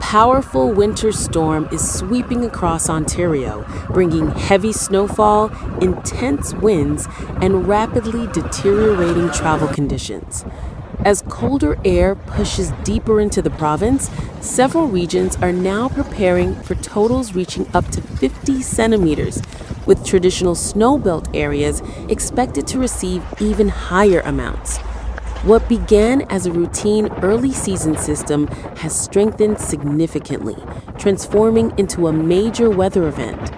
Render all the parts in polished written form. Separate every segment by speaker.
Speaker 1: powerful winter storm is sweeping across Ontario, bringing heavy snowfall, intense winds, and rapidly deteriorating travel conditions. As colder air pushes deeper into the province, several regions are now preparing for totals reaching up to 50 centimeters, with traditional snowbelt areas expected to receive even higher amounts. What began as a routine early season system has strengthened significantly, transforming into a major weather event.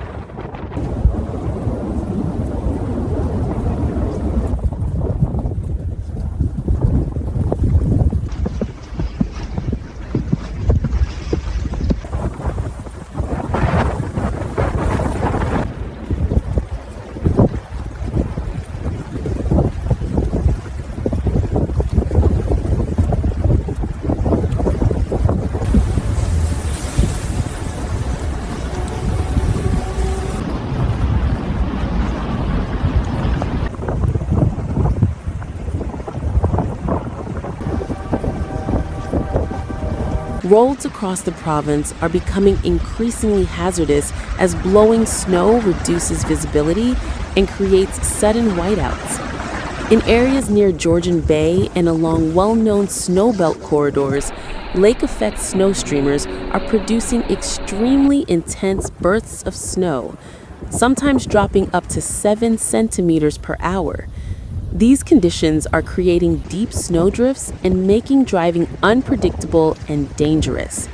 Speaker 1: Roads across the province are becoming increasingly hazardous as blowing snow reduces visibility and creates sudden whiteouts. In areas near Georgian Bay and along well-known snowbelt corridors, lake-effect snow streamers are producing extremely intense bursts of snow, sometimes dropping up to 7 centimeters per hour. These conditions are creating deep snowdrifts and making driving unpredictable and dangerous.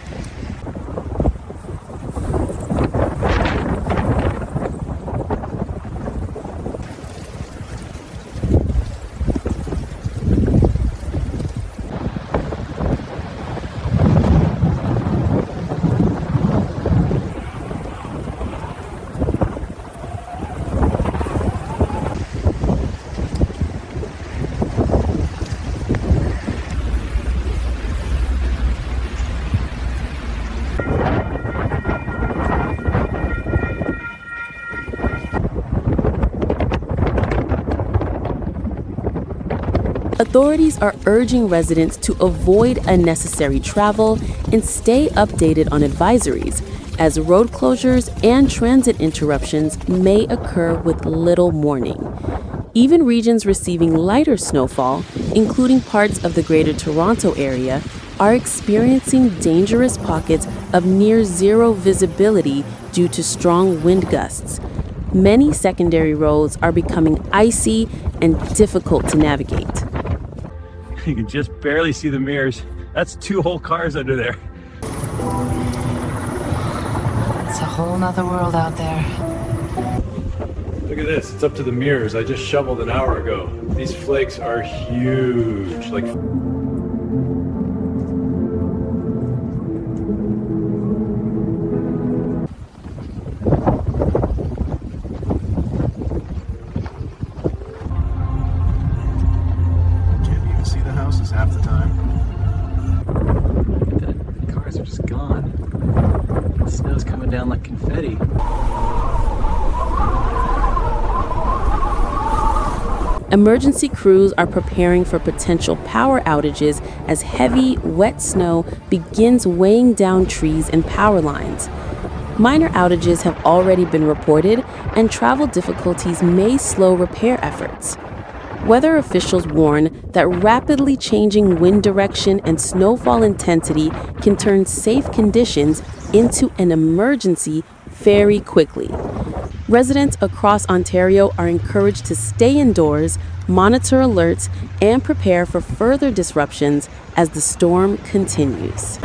Speaker 1: Authorities are urging residents to avoid unnecessary travel and stay updated on advisories, as road closures and transit interruptions may occur with little warning. Even regions receiving lighter snowfall, including parts of the Greater Toronto Area, are experiencing dangerous pockets of near-zero visibility due to strong wind gusts. Many secondary roads are becoming icy and difficult to navigate.
Speaker 2: You can just barely see the mirrors. That's 2 whole cars under there.
Speaker 3: It's a whole nother world out there.
Speaker 2: Look at this, it's up to the mirrors. I just shoveled an hour ago. These flakes are huge.
Speaker 4: Half the time.
Speaker 5: Look at that. The cars are just gone. The snow's coming down like confetti.
Speaker 1: Emergency crews are preparing for potential power outages as heavy, wet snow begins weighing down trees and power lines. Minor outages have already been reported, and travel difficulties may slow repair efforts. Weather officials warn that rapidly changing wind direction and snowfall intensity can turn safe conditions into an emergency very quickly. Residents across Ontario are encouraged to stay indoors, monitor alerts, and prepare for further disruptions as the storm continues.